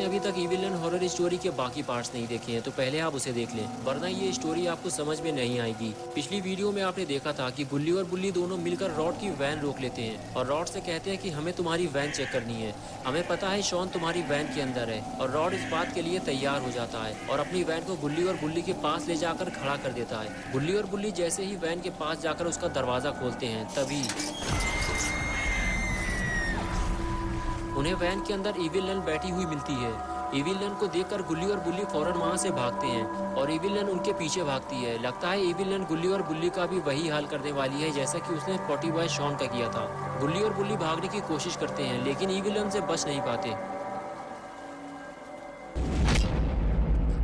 अभी तक evil none horror story के बाकी पार्ट्स नहीं देखे हैं तो पहले आप उसे देख लें, वरना ये स्टोरी आपको समझ में नहीं आएगी। पिछली वीडियो में आपने देखा था कि गुल्ली और बुल्ली दोनों मिलकर रॉड की वैन रोक लेते हैं और रॉड से कहते हैं कि हमें तुम्हारी वैन चेक करनी है, हमें पता है शॉन तुम्हारी वैन के अंदर है। और रॉड इस बात के लिए तैयार हो जाता है और अपनी वैन को गुल्ली और बुल्ली के पास ले जाकर खड़ा कर देता है। गुल्ली और बुल्ली जैसे ही वैन के पास जाकर उसका दरवाजा खोलते हैं, तभी उन्हें वैन के अंदर इविल नन बैठी हुई मिलती है। इविल नन को देखकर गुल्ली और बुल्ली फौरन वहां से भागते हैं और इविल नन उनके पीछे भागती है। लगता है इविल नन गुल्ली और बुल्ली का भी वही हाल करने वाली है जैसा कि उसने पॉटी बॉय शॉन का किया था। गुल्ली और बुल्ली भागने की कोशिश करते हैं लेकिन इविल नन से बच नहीं पाते।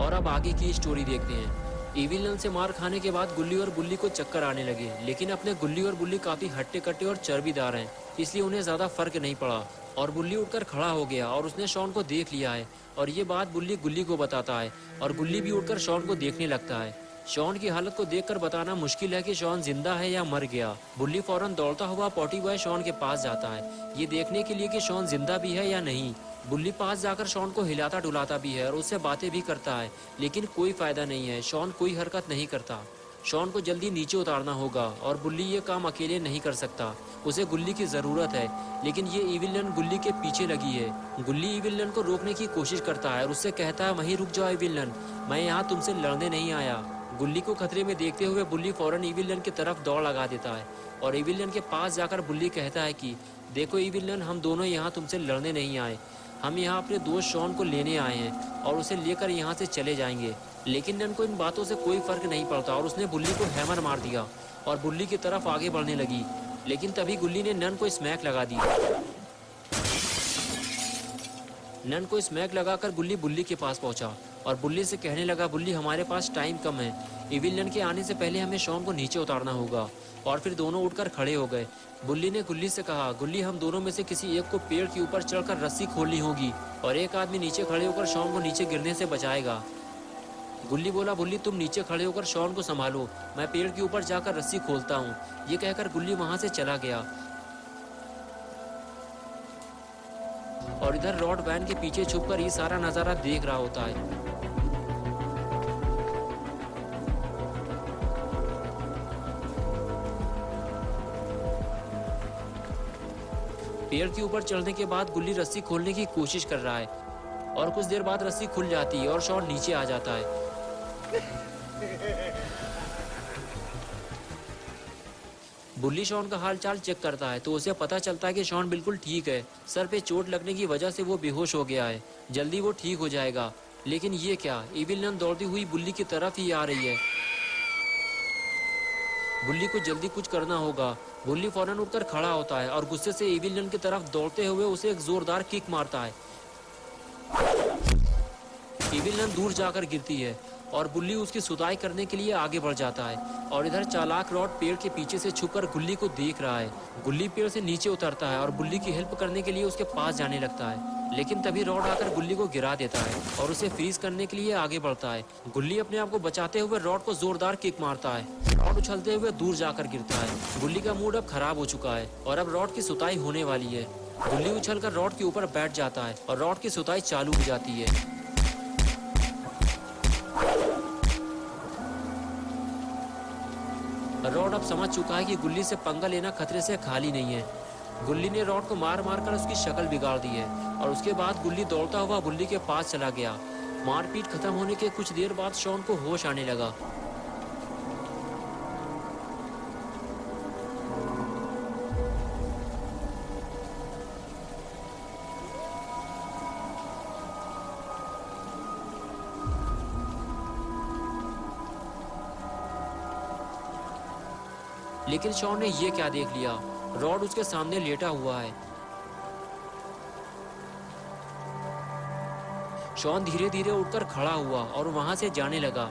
और अब आगे की स्टोरी देखते हैं। इविल नन से मार खाने के बाद गुल्ली और बुल्ली को चक्कर आने लगे, लेकिन अपने गुल्ली और बुल्ली काफी हट्टे कट्टे और चर्बीदार हैं, इसलिए उन्हें ज्यादा फर्क नहीं पड़ा। और बुल्ली उठकर खड़ा हो गया और उसने शॉन को देख लिया है और ये बात बुल्ली गुल्ली को बताता है और गुल्ली भी उठकर शॉन को देखने लगता है। शॉन की हालत को देखकर बताना मुश्किल है कि शॉन जिंदा है या मर गया। बुल्ली फौरन दौड़ता हुआ पॉटी बॉय शॉन के पास जाता है, ये देखने के लिए कि शॉन जिंदा भी है या नहीं। बुल्ली पास जाकर शॉन को हिलाता डुलाता भी है और उससे बातें भी करता है, लेकिन कोई फायदा नहीं है, शॉन कोई हरकत नहीं करता। शॉन को जल्दी नीचे उतारना होगा और बुल्ली ये काम अकेले नहीं कर सकता, उसे गुल्ली की जरूरत है। लेकिन ये इविल नन गुल्ली के पीछे लगी है। गुल्ली इविल नन को रोकने की कोशिश करता है और उससे कहता है, वहीं रुक जाओ इविल नन, मैं यहाँ तुमसे लड़ने नहीं आया। गुल्ली को खतरे में देखते हुए बुल्ली फौरन इविल नन की तरफ दौड़ लगा देता है और इविल नन के पास जाकर बुल्ली कहता है कि देखो इविल नन, हम दोनों यहाँ तुमसे लड़ने नहीं आए, हम यहाँ अपने दोस्त शॉन को लेने आए हैं और उसे लेकर यहाँ से चले जाएंगे। लेकिन नन को इन बातों से कोई फर्क नहीं पड़ता और उसने बुल्ली को हैमर मार दिया और बुल्ली की तरफ आगे बढ़ने लगी। लेकिन तभी गुल्ली ने नन को स्मैक लगा दी। नन को स्मैक लगाकर गुल्ली बुल्ली के पास पहुंचा और बुल्ली से कहने लगा, बुल्ली हमारे पास टाइम कम है, इविल नन के आने से पहले हमें शॉन को नीचे उतारना होगा। और फिर दोनों उठकर खड़े हो गए। बुल्ली ने गुल्ली से कहा, गुल्ली हम दोनों में से किसी एक को पेड़ के ऊपर चढ़कर रस्सी खोलनी होगी और एक आदमी नीचे खड़े होकर शॉन को नीचे गिरने से बचाएगा। गुल्ली बोला, बुल्ली तुम नीचे खड़े होकर शॉन को संभालो, मैं पेड़ के ऊपर जाकर रस्सी खोलता हूँ। ये कहकर गुल्ली वहां से चला गया और इधर रॉड वैन के पीछे छुपकर ये सारा नजारा देख रहा होता है। पेड़ के ऊपर चढ़ने के बाद गुल्ली रस्सी खोलने की कोशिश कर रहा है और कुछ देर बाद रस्सी खुल जाती है और शॉन नीचे आ जाता है। बुल्ली शॉन का हालचाल चेक करता है तो उसे पता चलता है कि शॉन बिल्कुल ठीक है, सर पे चोट लगने की वजह से वो बेहोश हो गया है, जल्दी वो ठीक हो जाएगा। लेकिन ये क्या, इविल नन दौड़ती हुई बुल्ली की तरफ ही आ रही है। बुल्ली को जल्दी कुछ करना होगा। बुल्ली फौरन उठकर खड़ा होता है और गुस्से से इविल नन की तरफ दौड़ते हुए उसे एक जोरदार किक मारता है। इविल नन दूर जाकर गिरती है और बुल्ली उसकी सुताई करने के लिए आगे बढ़ जाता है और इधर चालाक रॉड पेड़ के पीछे से छुपकर गुल्ली को देख रहा है। गुल्ली पेड़ से नीचे उतरता है और बुल्ली की हेल्प करने के लिए उसके पास जाने लगता है, लेकिन तभी रॉड आकर गुल्ली को गिरा देता है और उसे फ्रीज करने के लिए आगे बढ़ता है। गुल्ली अपने आप को बचाते हुए रॉड को जोरदार किक मारता है। रॉड उछलते हुए दूर जाकर गिरता है। गुल्ली का मूड अब खराब हो चुका है और अब रॉड की सुताई होने वाली है। गुल्ली उछलकर रॉड के ऊपर बैठ जाता है और रॉड की सुताई चालू हो जाती है। रॉड अब समझ चुका है कि गुल्ली से पंगा लेना खतरे से खाली नहीं है। गुल्ली ने रॉड को मार मार कर उसकी शक्ल बिगाड़ दी है और उसके बाद गुल्ली दौड़ता हुआ बुल्ली के पास चला गया। मारपीट खत्म होने के कुछ देर बाद शॉन को होश आने लगा। लेकिन शॉन ने ये क्या देख लिया, रॉड उसके सामने लेटा हुआ है। शॉन धीरे धीरे उठकर खड़ा हुआ और वहां से जाने लगा।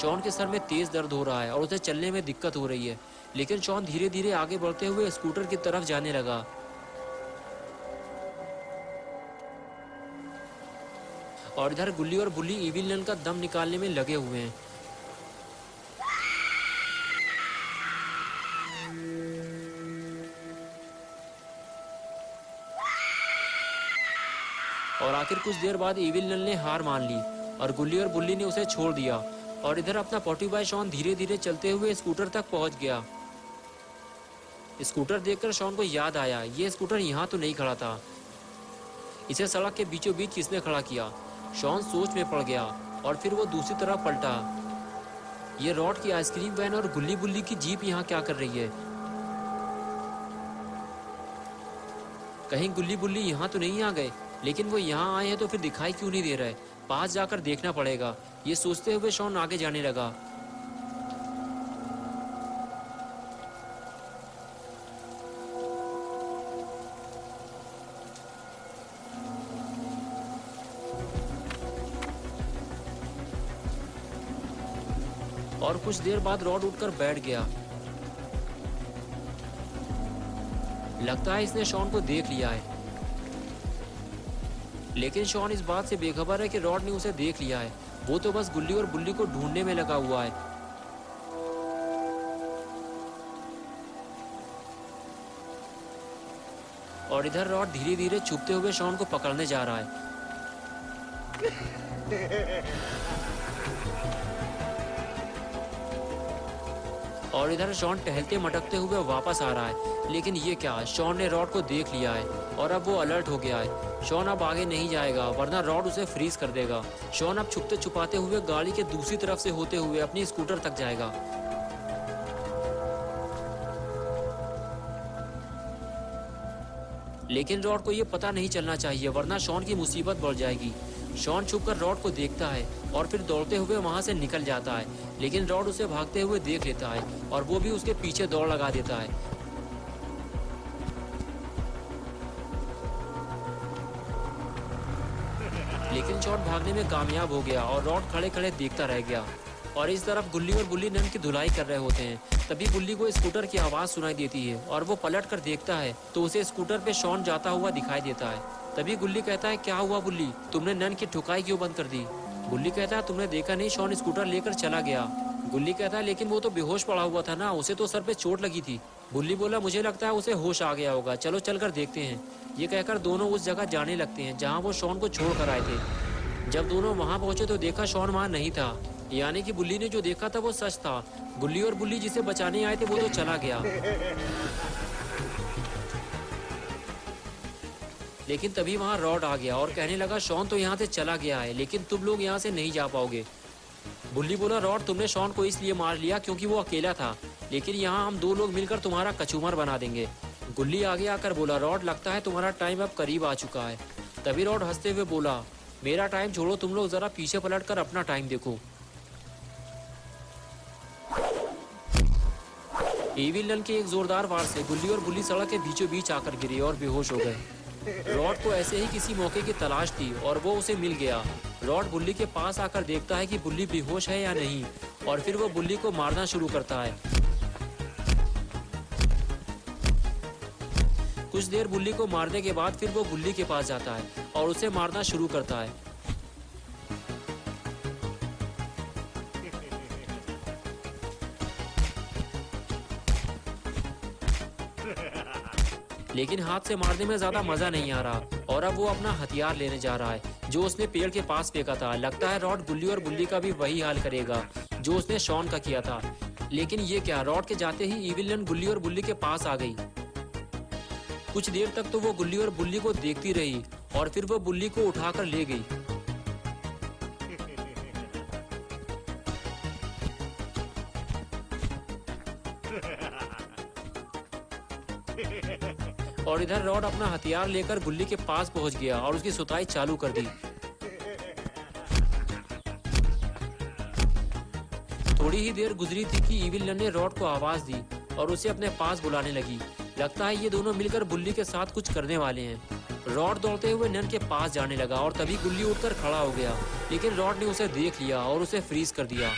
शॉन के सर में तेज दर्द हो रहा है और उसे चलने में दिक्कत हो रही है, लेकिन शॉन धीरे धीरे आगे बढ़ते हुए स्कूटर की तरफ जाने लगा। और इधर गुल्ली और बुल्ली इविल नन का दम निकालने में लगे हुए हैं। और आखिर कुछ देर बाद इविल नन ने हार मान ली और गुल्ली और बुल्ली ने उसे छोड़ दिया। और इधर अपना पोटी बॉय शॉन धीरे धीरे चलते हुए स्कूटर तक पहुंच गया। स्कूटर देखकर शॉन को याद आया, ये स्कूटर यहाँ तो नहीं खड़ा था, इसे सड़क के बीचों बीच किसने खड़ा किया। शॉन सोच में पड़ गया और फिर वो दूसरी तरफ पलटा। ये रॉड की आइसक्रीम वैन और गुल्ली बुल्ली की जीप यहाँ क्या कर रही है? कहीं गुल्ली बुल्ली यहाँ तो नहीं आ गए? लेकिन वो यहाँ आए हैं तो फिर दिखाई क्यों नहीं दे रहा है? पास जाकर देखना पड़ेगा, ये सोचते हुए शॉन आगे जाने लगा। और कुछ देर बाद रॉड उठकर बैठ गया। लगता है इसने शॉन को देख लिया है। लेकिन शॉन इस बात से बेखबर है कि रॉड ने उसे देख लिया है। वो तो बस गुल्ली और बुल्ली को ढूंढने में लगा हुआ है। और इधर रॉड धीरे धीरे छुपते हुए शॉन को पकड़ने जा रहा है। और इधर शॉन टहलते मटकते हुए वापस आ रहा है। लेकिन ये क्या, शॉन ने रॉड को देख लिया है और अब वो अलर्ट हो गया है। शॉन अब आगे नहीं जाएगा वरना रॉड उसे फ्रीज कर देगा। शॉन अब छुपते छुपाते हुए गाड़ी के दूसरी तरफ से होते हुए अपनी स्कूटर तक जाएगा। लेकिन रॉड को ये पता नहीं चलना चाहिए वरना शॉन की मुसीबत बढ़ जाएगी। शॉन छुपकर रॉड को देखता है और फिर दौड़ते हुए वहां से निकल जाता है। लेकिन रॉड उसे भागते हुए देख लेता है और वो भी उसके पीछे दौड़ लगा देता है। लेकिन शॉन भागने में कामयाब हो गया और रॉड खड़े खड़े देखता रह गया। और इस तरफ गुल्ली और बुल्ली नन की धुलाई कर रहे होते हैं। तभी बुल्ली को स्कूटर की आवाज सुनाई देती है और वो पलट कर देखता है तो उसे स्कूटर पे शॉन जाता हुआ दिखाई देता है। तभी गुल्ली कहता है, क्या हुआ बुल्ली, तुमने नन की ठुकाई क्यों बंद कर दी? बुल्ली कहता है, तुमने देखा नहीं शॉन स्कूटर लेकर चला गया। गुल्ली कहता है, लेकिन वो तो बेहोश पड़ा हुआ था ना, उसे तो सर पे चोट लगी थी। बुल्ली बोला, मुझे लगता है उसे होश आ गया होगा, चलो चलकर देखते हैं। ये कहकर दोनों उस जगह जाने लगते हैं जहाँ वो शॉन को छोड़ कर आए थे। जब दोनों वहाँ पहुंचे तो देखा शॉन वहाँ नहीं था, यानी कि बुल्ली ने जो देखा था वो सच था। गुल्ली और बुल्ली जिसे बचाने आए थे वो तो चला गया। लेकिन तभी वहां रॉड आ गया और कहने लगा, शॉन तो यहाँ से चला गया है लेकिन तुम लोग यहाँ से नहीं जा पाओगे। बुल्ली बोला, रॉड तुमने शॉन को इसलिए मार लिया क्योंकि वो अकेला था, लेकिन यहाँ हम दो लोग मिलकर तुम्हारा कचूमर बना देंगे। गुल्ली आगे आकर बोला, रॉड लगता है तुम्हारा टाइम अब करीब आ चुका है। तभी रॉड हंसते हुए बोला, मेरा टाइम छोड़ो, तुम लोग जरा पीछे पलट कर अपना टाइम देखो। इविल नन के एक जोरदार वार से गुल्ली और बुल्ली सड़क के बीचों बीच आकर गिरे और बेहोश हो गए। रॉड को ऐसे ही किसी मौके की तलाश थी और वो उसे मिल गया। रॉड बुल्ली के पास आकर देखता है कि बुल्ली बेहोश है या नहीं और फिर वो बुल्ली को मारना शुरू करता है। कुछ देर बुल्ली को मारने के बाद फिर वो बुल्ली के पास जाता है और उसे मारना शुरू करता है। लेकिन हाथ से मारने में ज्यादा मजा नहीं आ रहा और अब वो अपना हथियार लेने जा रहा है जो उसने पेड़ के पास फेंका था। लगता है रॉड गुल्ली और बुल्ली का भी वही हाल करेगा जो उसने शॉन का किया था। लेकिन ये क्या, रॉड के जाते ही इविल नन गुल्ली और बुल्ली के पास आ गई। कुछ देर तक तो वो गुल्ली और बुल्ली को देखती रही और फिर वो बुल्ली को उठाकर ले गई। और इधर रॉड अपना हथियार लेकर गुल्ली के पास पहुंच गया और उसकी सुताई चालू कर दी। थोड़ी ही देर गुजरी थी कि इविल नन ने रॉड को आवाज दी और उसे अपने पास बुलाने लगी। लगता है ये दोनों मिलकर बुल्ली के साथ कुछ करने वाले हैं। रॉड दौड़ते हुए नन के पास जाने लगा और तभी गुल्ली उठकर खड़ा हो गया, लेकिन रॉड ने उसे देख लिया और उसे फ्रीज कर दिया।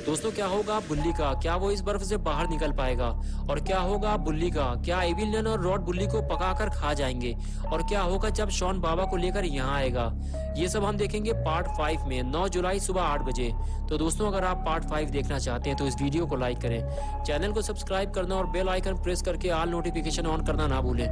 दोस्तों, क्या होगा बुल्ली का? क्या वो इस बर्फ से बाहर निकल पाएगा? और क्या होगा बुल्ली का? क्या इविल नन और रॉड बुल्ली को पकाकर खा जाएंगे? और क्या होगा जब शॉन बाबा को लेकर यहाँ आएगा? ये सब हम देखेंगे पार्ट 5 में 9 जुलाई सुबह 8 बजे। तो दोस्तों, अगर आप पार्ट 5 देखना चाहते हैं तो इस वीडियो को लाइक करें, चैनल को सब्सक्राइब करना और बेल आइकन प्रेस करके ऑल नोटिफिकेशन ऑन करना ना भूलें।